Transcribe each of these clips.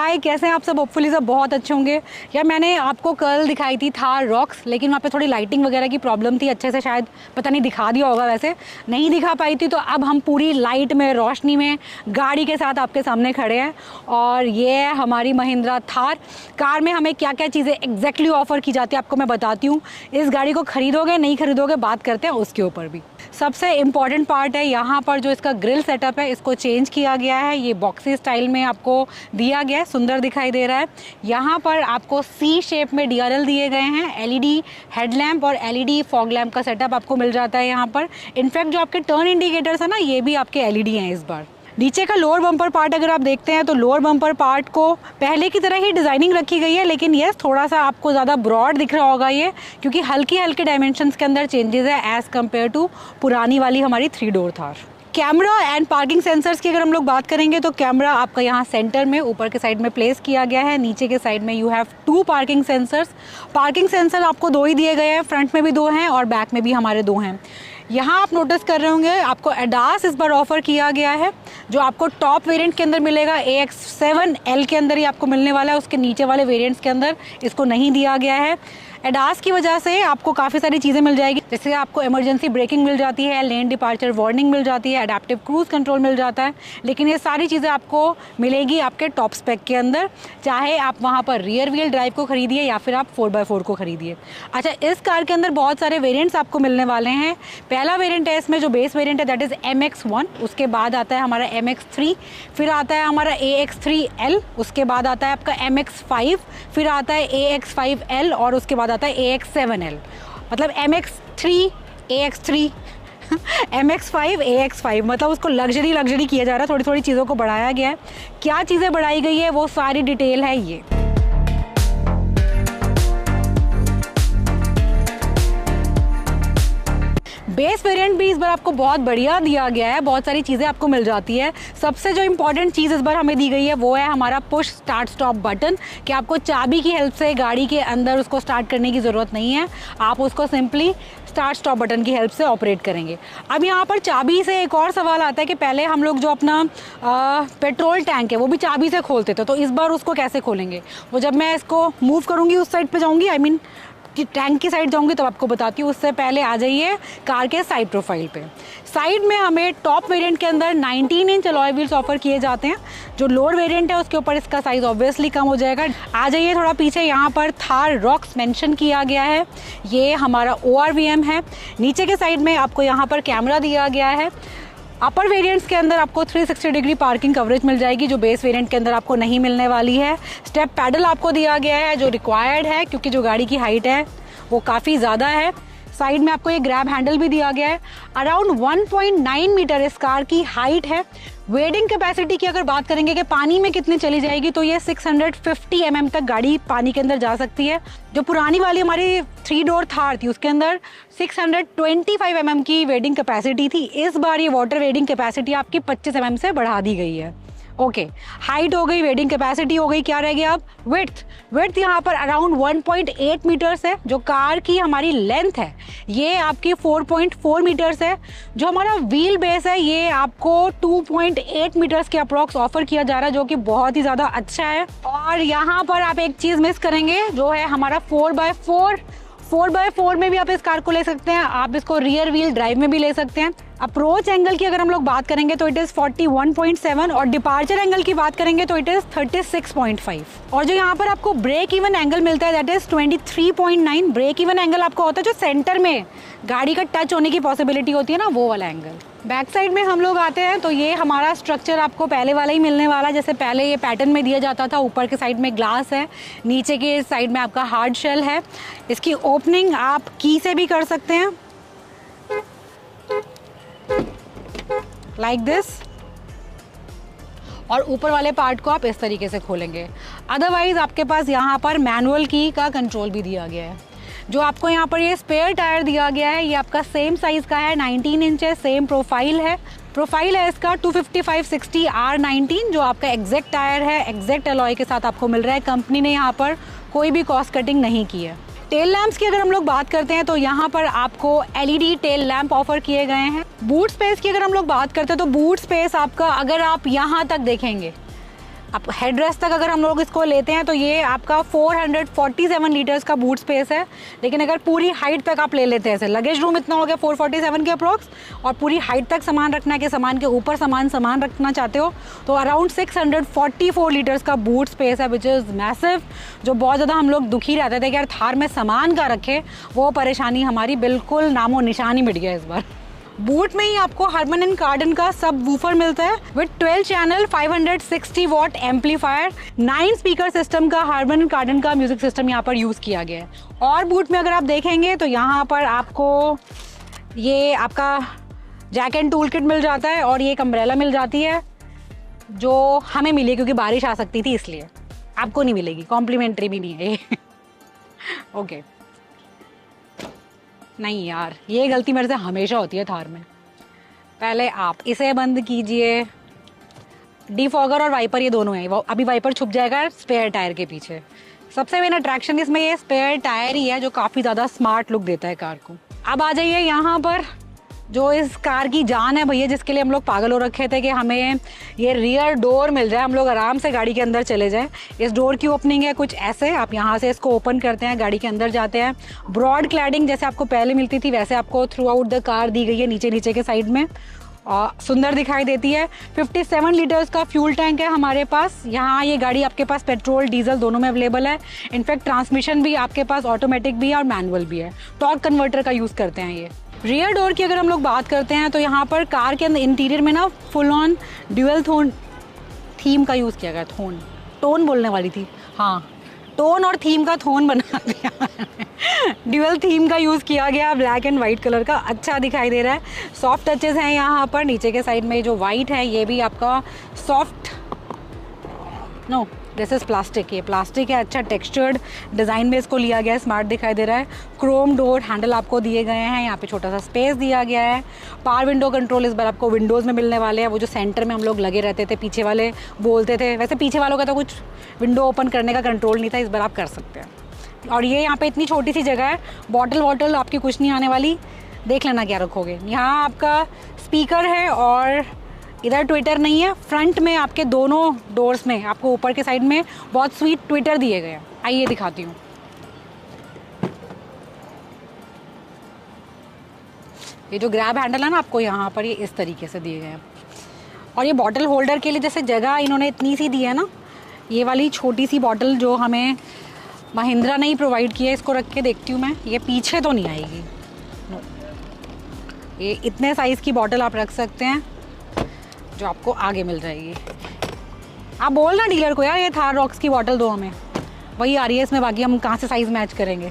हाय, कैसे हैं आप सब? होपफुली सब बहुत अच्छे होंगे। यार मैंने आपको कल दिखाई थी थार रॉक्स, लेकिन वहाँ पे थोड़ी लाइटिंग वगैरह की प्रॉब्लम थी, अच्छे से शायद पता नहीं दिखा दिया होगा, वैसे नहीं दिखा पाई थी। तो अब हम पूरी लाइट में, रोशनी में गाड़ी के साथ आपके सामने खड़े हैं और ये है हमारी महिंद्रा थार। कार में हमें क्या क्या चीज़ें एग्जैक्टली ऑफर की जाती है आपको मैं बताती हूँ। इस गाड़ी को खरीदोगे नहीं खरीदोगे बात करते हैं उसके ऊपर भी। सबसे इम्पॉर्टेंट पार्ट है यहाँ पर जो इसका ग्रिल सेटअप है, इसको चेंज किया गया है। ये बॉक्सी स्टाइल में आपको दिया गया है, सुंदर दिखाई दे रहा है। यहाँ पर आपको सी शेप में DRL दिए गए हैं। LED हेडलैम्प और LED फॉग लैम्प का सेटअप आपको मिल जाता है यहाँ पर। इनफैक्ट जो आपके टर्न इंडिकेटर्स है ना, ये भी आपके LED हैं इस बार। नीचे का लोअर बम्पर पार्ट अगर आप देखते हैं तो लोअर बम्पर पार्ट को पहले की तरह ही डिज़ाइनिंग रखी गई है, लेकिन यस थोड़ा सा आपको ज़्यादा ब्रॉड दिख रहा होगा ये, क्योंकि हल्के हल्के डायमेंशंस के अंदर चेंजेस है एज़ कम्पेयर टू पुरानी वाली हमारी 3 door Thar. Camera and parking sensors की अगर हम लोग बात करेंगे तो कैमरा आपका यहाँ सेंटर में ऊपर के साइड में प्लेस किया गया है। नीचे के साइड में you have 2 parking sensors. Parking sensor आपको 2 ही दिए गए हैं, फ्रंट में भी 2 हैं और बैक में भी हमारे 2 हैं। यहाँ आप नोटिस कर रहे होंगे आपको ADAS इस बार ऑफर किया गया है, जो आपको टॉप वेरिएंट के अंदर मिलेगा। AX7L के अंदर ही आपको मिलने वाला है, उसके नीचे वाले वेरिएंट्स के अंदर इसको नहीं दिया गया है। ADAS की वजह से आपको काफ़ी सारी चीज़ें मिल जाएगी, जैसे आपको इमरजेंसी ब्रेकिंग मिल जाती है, लेन डिपार्चर वार्निंग मिल जाती है, एडेप्टिव क्रूज कंट्रोल मिल जाता है। लेकिन ये सारी चीज़ें आपको मिलेगी आपके टॉप स्पेक के अंदर, चाहे आप वहाँ पर रियर व्हील ड्राइव को खरीदिए या फिर आप 4x4 को खरीदिए। अच्छा, इस कार के अंदर बहुत सारे वेरिएंट्स आपको मिलने वाले हैं। पहला वेरिएंट है इसमें जो बेस वेरिएंट है दैट इज़ MX1, उसके बाद आता है हमारा MX3, फिर आता है हमारा AX3L, उसके बाद आता है आपका MX5, फिर आता है AX5L और उसके बाद आता है AX7L। मतलब MX3 AX3 MX5 AX5, मतलब उसको लग्जरी किया जा रहा है, थोड़ी थोड़ी चीज़ों को बढ़ाया गया है। क्या चीज़ें बढ़ाई गई है वो सारी डिटेल है ये। बेस वेरिएंट भी इस बार आपको बहुत बढ़िया दिया गया है, बहुत सारी चीज़ें आपको मिल जाती है। सबसे जो इम्पॉर्टेंट चीज़ इस बार हमें दी गई है वो है हमारा पुश स्टार्ट स्टॉप बटन, कि आपको चाबी की हेल्प से गाड़ी के अंदर उसको स्टार्ट करने की ज़रूरत नहीं है, आप उसको सिंपली स्टार्ट स्टॉप बटन की हेल्प से ऑपरेट करेंगे। अब यहाँ पर चाबी से एक और सवाल आता है कि पहले हम लोग जो अपना पेट्रोल टैंक है वो भी चाबी से खोलते थे, तो इस बार उसको कैसे खोलेंगे? वो जब मैं इसको मूव करूँगी उस साइड पे जाऊँगी, आई मीन कि टैंक की साइड जाऊंगी तो आपको बताती हूँ। उससे पहले आ जाइए कार के साइड प्रोफाइल पे। साइड में हमें टॉप वेरिएंट के अंदर 19 इंच अलॉय व्हील्स ऑफर किए जाते हैं। जो लोअर वेरिएंट है उसके ऊपर इसका साइज ऑब्वियसली कम हो जाएगा। आ जाइए थोड़ा पीछे, यहाँ पर थार रॉक्स मेंशन किया गया है, ये हमारा ORVM है। नीचे के साइड में आपको यहाँ पर कैमरा दिया गया है। अपर वेरिएंट्स के अंदर आपको 360 डिग्री पार्किंग कवरेज मिल जाएगी, जो बेस वेरिएंट के अंदर आपको नहीं मिलने वाली है। स्टेप पैडल आपको दिया गया है जो रिक्वायर्ड है, क्योंकि जो गाड़ी की हाइट है वो काफ़ी ज़्यादा है। साइड में आपको ये ग्रैब हैंडल भी दिया गया है। अराउंड 1.9 मीटर इस कार की हाइट है। वेडिंग कैपेसिटी की अगर बात करेंगे कि पानी में कितनी चली जाएगी, तो ये 650 mm तक गाड़ी पानी के अंदर जा सकती है। जो पुरानी वाली हमारी 3 डोर थार थी उसके अंदर 625 mm की वेडिंग कैपेसिटी थी। इस बार ये वाटर वेडिंग कैपेसिटी आपकी 25 mm से बढ़ा दी गई है। ओके, हाइट हो गई, वेडिंग कैपेसिटी हो गई, क्या रह गया अब? विड्थ यहाँ पर अराउंड 1.8 मीटर्स है। जो कार की हमारी लेंथ है ये आपकी 4.4 मीटर्स है। जो हमारा व्हील बेस है ये आपको 2.8 मीटर्स के अप्रॉक्स ऑफर किया जा रहा है, जो कि बहुत ही ज़्यादा अच्छा है। और यहाँ पर आप एक चीज़ मिस करेंगे जो है हमारा 4x4 में भी आप इस कार को ले सकते हैं, आप इसको रियर व्हील ड्राइव में भी ले सकते हैं। अप्रोच एंगल की अगर हम लोग बात करेंगे तो इट इज़ 41.7 और डिपार्चर एंगल की बात करेंगे तो इट इज़ 36.5। और जो यहाँ पर आपको ब्रेक इवन एंगल मिलता है that is 23.9। Break even angle आपको होता है जो सेंटर में गाड़ी का टच होने की पॉसिबिलिटी होती है ना, वो वाला एंगल। बैक साइड में हम लोग आते हैं तो ये हमारा स्ट्रक्चर आपको पहले वाला ही मिलने वाला है, जैसे पहले ये पैटर्न में दिया जाता था। ऊपर के साइड में ग्लास है, नीचे के साइड में आपका हार्ड शेल है। इसकी ओपनिंग आप की से भी कर सकते हैं, लाइक दिस, और ऊपर वाले पार्ट को आप इस तरीके से खोलेंगे। अदरवाइज आपके पास यहाँ पर मैनुअल की का कंट्रोल भी दिया गया है। जो आपको यहाँ पर ये स्पेयर टायर दिया गया है ये आपका सेम साइज़ का है, 19 इंच है, सेम प्रोफाइल है इसका 255/60 R19, जो आपका एग्जैक्ट टायर है, एग्जैक्ट अलॉय के साथ आपको मिल रहा है। कंपनी ने यहाँ पर कोई भी कॉस्ट कटिंग नहीं की है। टेल लैंप्स की अगर हम लोग बात करते हैं तो यहाँ पर आपको LED टेल लैंप ऑफर किए गए हैं। बूट स्पेस की अगर हम लोग बात करते हैं तो बूट स्पेस आपका, अगर आप यहाँ तक देखेंगे अब हेडरेस्ट तक अगर हम लोग इसको लेते हैं तो ये आपका 447 लीटर्स का बूट स्पेस है। लेकिन अगर पूरी हाइट तक आप ले लेते हैं, ऐसे लगेज रूम इतना हो गया 447 के अप्रॉक्स, और पूरी हाइट तक सामान रखना है कि सामान के ऊपर सामान रखना चाहते हो, तो अराउंड 644 लीटर्स का बूट स्पेस है, विच इज़ मैसिव। जो बहुत ज़्यादा हम लोग दुखी रहते थे कि यार थार में सामान का रखे, वो परेशानी हमारी बिल्कुल नामो निशान ही मिट गया इस बार। बूट में ही आपको हार्मन एंड कार्डन का सब वूफर मिलता है with 12 channel 560 what amplifier, 9 speaker system का हार्मन एंड कार्डन का म्यूजिक सिस्टम यहाँ पर यूज़ किया गया है। और बूट में अगर आप देखेंगे तो यहाँ पर आपको ये आपका जैक एंड टूल किट मिल जाता है और ये एक अम्ब्रेला मिल जाती है जो हमें मिली क्योंकि बारिश आ सकती थी, इसलिए आपको नहीं मिलेगी, कॉम्प्लीमेंट्री भी नहीं है ये। ओके नहीं यार, ये गलती मेरे से हमेशा होती है थार में। पहले आप इसे बंद कीजिए। डिफॉगर और वाइपर ये दोनों हैं, अभी वाइपर छुप जाएगा स्पेयर टायर के पीछे। सबसे मेन अट्रैक्शन इसमें ये स्पेयर टायर ही है जो काफ़ी ज़्यादा स्मार्ट लुक देता है कार को। अब आ जाइए यहाँ पर, जो इस कार की जान है भैया, जिसके लिए हम लोग पागल हो रखे थे कि हमें ये रियर डोर मिल जाए, हम लोग आराम से गाड़ी के अंदर चले जाएं। इस डोर की ओपनिंग है कुछ ऐसे, आप यहाँ से इसको ओपन करते हैं, गाड़ी के अंदर जाते हैं। ब्रॉड क्लैडिंग जैसे आपको पहले मिलती थी वैसे आपको थ्रू आउट द कार दी गई है, नीचे के साइड में, और सुंदर दिखाई देती है। 57 लीटर्स का फ्यूल टैंक है हमारे पास। यहाँ ये गाड़ी आपके पास पेट्रोल डीजल दोनों में अवेलेबल है। इनफैक्ट ट्रांसमिशन भी आपके पास ऑटोमेटिक भी है और मैनुअल भी है। टॉर्क कन्वर्टर का यूज़ करते हैं ये। रियर डोर की अगर हम लोग बात करते हैं तो यहाँ पर कार के अंदर इंटीरियर में ना full on dual tone theme का यूज़ किया गया। टोन बोलने वाली थी, हाँ, टोन और थीम का थोन बना दिया। ड्यूअल थीम का यूज़ किया गया, ब्लैक एंड वाइट कलर का, अच्छा दिखाई दे रहा है। सॉफ्ट टचेस हैं यहाँ पर। नीचे के साइड में जो वाइट है ये भी आपका soft, no this is plastic, ये प्लास्टिक है, अच्छा टेक्सचर्ड डिज़ाइन में इसको लिया गया है, स्मार्ट दिखाई दे रहा है। क्रोम डोर हैंडल आपको दिए गए हैं, यहाँ पे छोटा सा स्पेस दिया गया है। पावर विंडो कंट्रोल इस बार आपको विंडोज़ में मिलने वाले हैं, वो जो सेंटर में हम लोग लगे रहते थे, पीछे वाले बोलते थे, वैसे पीछे वालों का तो कुछ विंडो ओपन करने का कंट्रोल नहीं था, इस बार आप कर सकते हैं। और ये यहाँ पर इतनी छोटी सी जगह है, बॉटल आपकी कुछ नहीं आने वाली, देख लेना क्या रखोगे। यहाँ आपका स्पीकर है और इधर ट्विटर नहीं है। फ्रंट में आपके दोनों डोर्स में आपको ऊपर के साइड में बहुत स्वीट ट्विटर दिए गए हैं। आइए दिखाती हूँ। ये जो ग्रैब हैंडल है ना आपको यहाँ पर, ये इस तरीके से दिए गए हैं। और ये बॉटल होल्डर के लिए जैसे जगह इन्होंने इतनी सी दी है ना, ये वाली छोटी सी बॉटल जो हमें महिंद्रा ने ही प्रोवाइड की है, इसको रख के देखती हूँ मैं, ये पीछे तो नहीं आएगी। नो, ये इतने साइज़ की बॉटल आप रख सकते हैं जो आपको आगे मिल जाएगी। आप बोलना डीलर को यार ये थार रॉक्स की बॉटल दो हमें, वही आ रही है इसमें, बाकी हम कहाँ से साइज़ मैच करेंगे।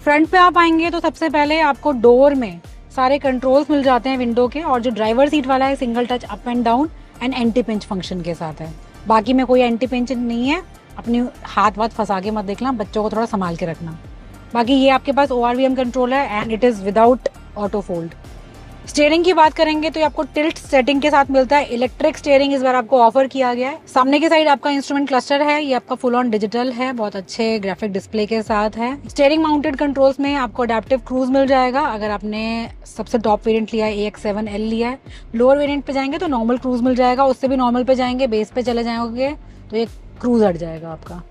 फ्रंट पे आप आएंगे तो सबसे पहले आपको डोर में सारे कंट्रोल्स मिल जाते हैं विंडो के, और जो ड्राइवर सीट वाला है single touch up and down and anti pinch function के साथ है। बाकी में कोई एंटी पिंच नहीं है, अपनी हाथ वाथ फंसा के मत देखना, बच्चों को थोड़ा संभाल के रखना। बाकी ये आपके पास ORVM कंट्रोल है and it is without auto fold. Steering की बात करेंगे तो ये आपको टिल्ट सेटिंग के साथ मिलता है। इलेक्ट्रिक स्टीयरिंग इस बार आपको ऑफर किया गया है। सामने की साइड आपका इंस्ट्रूमेंट क्लस्टर है, ये आपका फुल ऑन डिजिटल है, बहुत अच्छे ग्राफिक डिस्प्ले के साथ है। स्टीयरिंग माउंटेड कंट्रोल्स में आपको अडेप्टिव क्रूज मिल जाएगा अगर आपने सबसे टॉप वेरिएंट लिया है, AX7L लिया है। लोअर वेरिएंट पे जाएंगे तो नॉर्मल क्रूज मिल जाएगा, उससे भी नॉर्मल पे जाएंगे, बेस पे चले जाओगे तो ये क्रूज हट जाएगा आपका।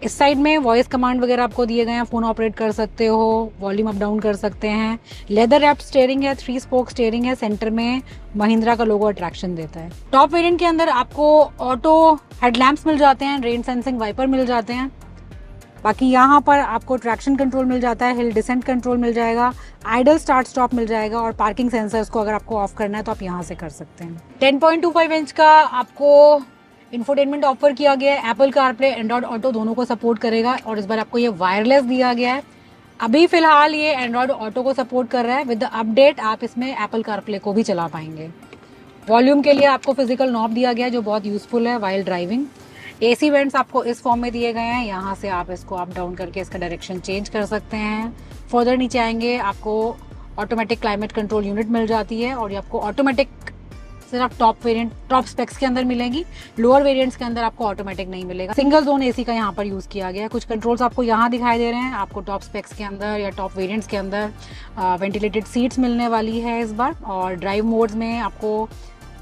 इस साइड में वॉइस कमांड वगैरह आपको दिए गए हैं, फ़ोन ऑपरेट कर सकते हो, वॉल्यूम अप डाउन कर सकते हैं। लेदर रैप्ड स्टीयरिंग है, 3 स्पोक स्टीयरिंग है, सेंटर में महिंद्रा का लोगो अट्रैक्शन देता है। टॉप वेरिएंट के अंदर आपको ऑटो हेडलैम्प्स मिल जाते हैं, रेन सेंसिंग वाइपर मिल जाते हैं। बाकी यहाँ पर आपको ट्रैक्शन कंट्रोल मिल जाता है, हिल डिसेंट कंट्रोल मिल जाएगा, आइडल स्टार्ट स्टॉप मिल जाएगा, और पार्किंग सेंसर्स को अगर आपको ऑफ करना है तो आप यहाँ से कर सकते हैं। 10.25 इंच का आपको इंफोटेनमेंट ऑफर किया गया है। एप्पल कारप्ले, एंड्रॉयड ऑटो दोनों को सपोर्ट करेगा, और इस बार आपको ये वायरलेस दिया गया है। अभी फिलहाल ये एंड्रॉयड ऑटो को सपोर्ट कर रहा है, विद द अपडेट आप इसमें एप्पल कारप्ले को भी चला पाएंगे। वॉल्यूम के लिए आपको फिजिकल नॉब दिया गया है जो बहुत यूजफुल है वाइल ड्राइविंग। AC वेंट्स आपको इस फॉर्म में दिए गए हैं, यहाँ से आप इसको अप डाउन करके इसका डायरेक्शन चेंज कर सकते हैं। फर्दर नीचे आएंगे आपको ऑटोमेटिक क्लाइमेट कंट्रोल यूनिट मिल जाती है, और ये आपको ऑटोमेटिक सिर्फ टॉप वेरिएंट, टॉप स्पेक्स के अंदर मिलेगी, लोअर वेरिएंट्स के अंदर आपको ऑटोमेटिक नहीं मिलेगा। सिंगल जोन AC का यहाँ पर यूज़ किया गया है। कुछ कंट्रोल्स आपको यहाँ दिखाई दे रहे हैं, आपको टॉप स्पेक्स के अंदर या टॉप वेरिएंट्स के अंदर वेंटिलेटेड सीट्स मिलने वाली है इस बार। और ड्राइव मोड्स में आपको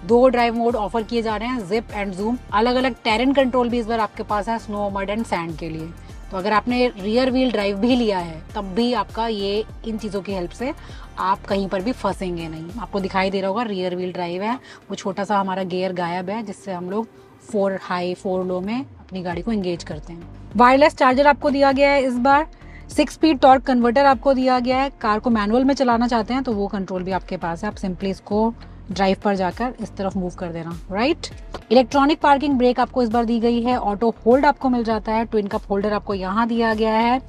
2 ड्राइव मोड ऑफर किए जा रहे हैं, जिप एंड जूम। अलग अलग टेरेन कंट्रोल भी इस बार आपके पास है, स्नो, मड एंड सैंड के लिए। तो अगर आपने रियर व्हील ड्राइव भी लिया है तब भी आपका ये इन चीज़ों की हेल्प से आप कहीं पर भी फंसेंगे नहीं। आपको दिखाई दे रहा होगा रियर व्हील ड्राइव है, वो छोटा सा हमारा गियर गायब है जिससे हम लोग 4 हाई 4 लो में अपनी गाड़ी को एंगेज करते हैं। वायरलेस चार्जर आपको दिया गया है इस बार। 6 स्पीड टॉर्क कन्वर्टर आपको दिया गया है। कार को मैनुअल में चलाना चाहते हैं तो वो कंट्रोल भी आपके पास है, आप सिंपली इसको ड्राइव पर जाकर इस तरफ मूव कर देना, राइट। इलेक्ट्रॉनिक पार्किंग ब्रेक आपको इस बार दी गई है। ऑटो होल्ड आपको मिल जाता है। ट्विन कप होल्डर आपको यहाँ दिया गया है।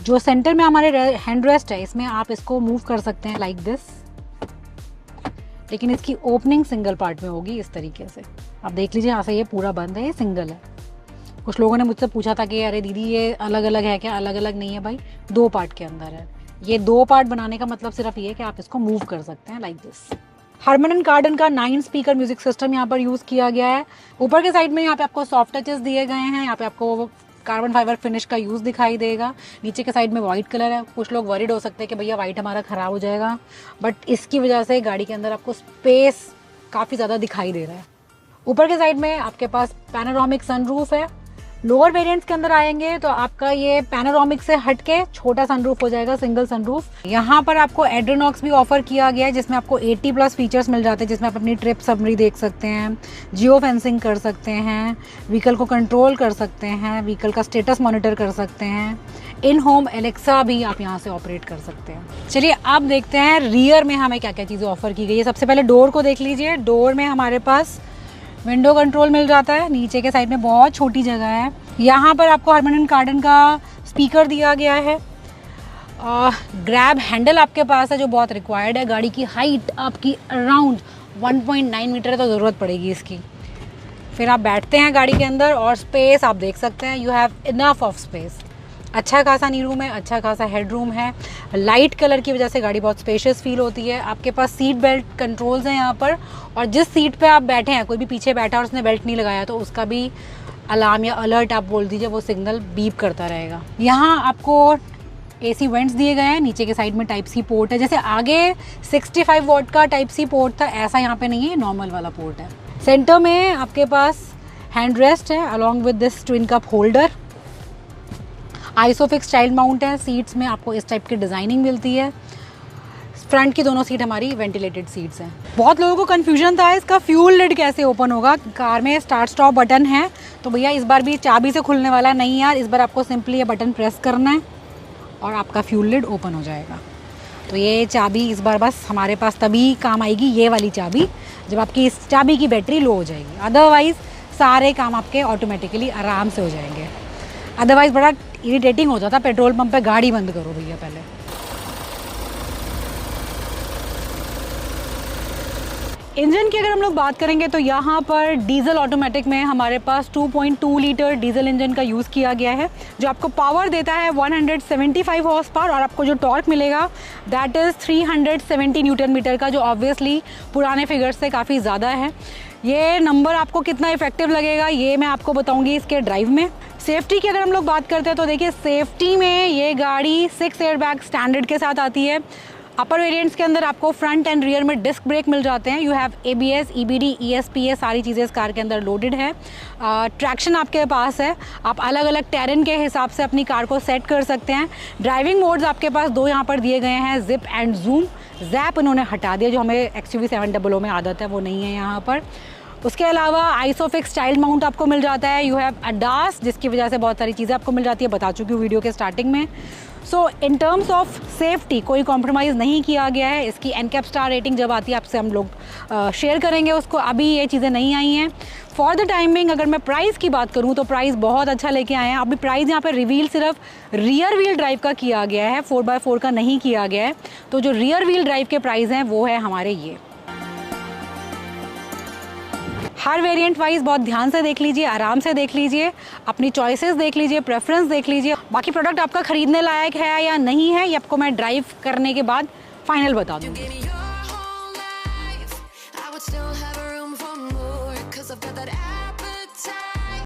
जो सेंटर में हमारे हैंड रेस्ट है इसमें आप इसको मूव कर सकते हैं लाइक दिस, लेकिन इसकी ओपनिंग सिंगल पार्ट में होगी इस तरीके से। आप देख लीजिए यहाँ से ये पूरा बंद है, ये सिंगल है। कुछ लोगों ने मुझसे पूछा था कि अरे दीदी ये अलग अलग है क्या? अलग अलग नहीं है भाई, 2 पार्ट के अंदर है। ये 2 पार्ट बनाने का मतलब सिर्फ ये है कि आप इसको मूव कर सकते हैं लाइक दिस। हार्मन एंड कार्डन का 9 स्पीकर म्यूजिक सिस्टम यहाँ पर यूज़ किया गया है। ऊपर के साइड में यहाँ पे आपको सॉफ्ट टचेस दिए गए हैं। यहाँ पे आपको कार्बन फाइबर फिनिश का यूज़ दिखाई देगा। नीचे के साइड में वाइट कलर है। कुछ लोग वरीड हो सकते हैं कि भैया वाइट हमारा ख़राब हो जाएगा, बट इसकी वजह से गाड़ी के अंदर आपको स्पेस काफ़ी ज़्यादा दिखाई दे रहा है। ऊपर के साइड में आपके पास पैनोरामिक सनरूफ है। लोअर वेरिएंट्स के अंदर आएंगे तो आपका ये पैनोरामिक से हटके छोटा सनरूफ हो जाएगा, सिंगल सनरूफ। यहाँ पर आपको एड्रेनॉक्स भी ऑफर किया गया है जिसमें आपको 80+ फीचर्स मिल जाते हैं, जिसमें आप अपनी ट्रिप समरी देख सकते हैं, जियो फेंसिंग कर सकते हैं, व्हीकल को कंट्रोल कर सकते हैं, व्हीकल का स्टेटस मॉनिटर कर सकते हैं, इन होम एलेक्सा भी आप यहाँ से ऑपरेट कर सकते हैं। चलिए अब देखते हैं रियर में हमें क्या क्या चीज़ें ऑफर की गई है। सबसे पहले डोर को देख लीजिए। डोर में हमारे पास विंडो कंट्रोल मिल जाता है। नीचे के साइड में बहुत छोटी जगह है। यहाँ पर आपको हार्मन एंड कार्डन का स्पीकर दिया गया है। ग्रैब हैंडल आपके पास है जो बहुत रिक्वायर्ड है। गाड़ी की हाइट आपकी अराउंड 1.9 मीटर है तो ज़रूरत पड़ेगी इसकी। फिर आप बैठते हैं गाड़ी के अंदर और स्पेस आप देख सकते हैं, you have enough of space. अच्छा खासा नी रूम है, अच्छा खासा हेड रूम है। लाइट कलर की वजह से गाड़ी बहुत स्पेशियस फील होती है। आपके पास सीट बेल्ट कंट्रोल्स हैं यहाँ पर, और जिस सीट पे आप बैठे हैं, कोई भी पीछे बैठा और उसने बेल्ट नहीं लगाया तो उसका भी अलार्म या अलर्ट आप बोल दीजिए, वो सिग्नल बीप करता रहेगा। यहाँ आपको AC वेंट्स दिए गए हैं। नीचे के साइड में टाइप सी पोर्ट है। जैसे आगे 65 वॉट का टाइप सी पोर्ट था, ऐसा यहाँ पे नहीं है, नॉर्मल वाला पोर्ट है। सेंटर में आपके पास हैंड रेस्ट है along with this twin cup holder. Isofix child mount है। सीट्स में आपको इस टाइप की डिज़ाइनिंग मिलती है। फ्रंट की दोनों सीट हमारी वेंटिलेटेड सीट्स हैं। बहुत लोगों को कन्फ्यूजन था इसका फ्यूल लिड कैसे ओपन होगा। कार में स्टार्ट स्टॉप बटन है तो भैया इस बार भी चाबी से खुलने वाला है नहीं यार, इस बार आपको सिंपली ये बटन प्रेस करना है और आपका फ्यूल लिड ओपन हो जाएगा। तो ये चाबी इस बार बस हमारे पास तभी काम आएगी, ये वाली चाबी, जब आपकी इस चाबी की बैटरी लो हो जाएगी। अदरवाइज़ सारे काम आपके ऑटोमेटिकली आराम से हो जाएंगे। अदरवाइज़ बड़ा इरिटेटिंग हो जाता पेट्रोल पंप पे, गाड़ी बंद करो भैया पहले। इंजन की अगर हम लोग बात करेंगे तो यहाँ पर डीजल ऑटोमेटिक में हमारे पास 2.2 लीटर डीजल इंजन का यूज़ किया गया है, जो आपको पावर देता है 175 हॉर्स पावर, और आपको जो टॉर्क मिलेगा दैट इज़ 370 न्यूटन मीटर का, जो ऑब्वियसली पुराने फिगर्स से काफ़ी ज़्यादा है। ये नंबर आपको कितना इफेक्टिव लगेगा ये मैं आपको बताऊंगी इसके ड्राइव में। सेफ्टी की अगर हम लोग बात करते हैं तो देखिए सेफ्टी में ये गाड़ी 6 एयरबैग स्टैंडर्ड के साथ आती है। अपर वेरिएंट्स के अंदर आपको फ्रंट एंड रियर में डिस्क ब्रेक मिल जाते हैं। You have ABS, EBD, ESP, ये सारी चीज़ें इस कार के अंदर लोडेड है। ट्रैक्शन आपके पास है, आप अलग अलग टेरेन के हिसाब से अपनी कार को सेट कर सकते हैं। ड्राइविंग मोड्स आपके पास 2 यहाँ पर दिए गए हैं, जिप एंड जूम। जैप इन्होंने हटा दिया, जो हमें XUV 700 में आदत है वो नहीं है यहाँ पर। उसके अलावा आइसोफिक्स चाइल्ड माउंट आपको मिल जाता है। यू हैव ADAS, जिसकी वजह से बहुत सारी चीज़ें आपको मिल जाती है, बता चुकी हूँ वीडियो के स्टार्टिंग में। सो इन टर्म्स ऑफ सेफ्टी कोई कॉम्प्रोमाइज़ नहीं किया गया है। इसकी NCAP स्टार रेटिंग जब आती है आपसे हम लोग शेयर करेंगे उसको, अभी ये चीज़ें नहीं आई हैं। फॉर द टाइमिंग अगर मैं प्राइस की बात करूँ तो प्राइस बहुत अच्छा लेके आए हैं। अभी प्राइस यहाँ पे रिवील सिर्फ रियर व्हील ड्राइव का किया गया है, 4x4 का नहीं किया गया है। तो जो रियर व्हील ड्राइव के प्राइस हैं वो है हमारे ये। हर वेरिएंट वाइज बहुत ध्यान से देख लीजिए, आराम से देख लीजिए, अपनी चॉइसेस देख लीजिए, प्रेफरेंस देख लीजिए। बाकी प्रोडक्ट आपका खरीदने लायक है या नहीं है ये आपको मैं ड्राइव करने के बाद फाइनल बता दूँगी।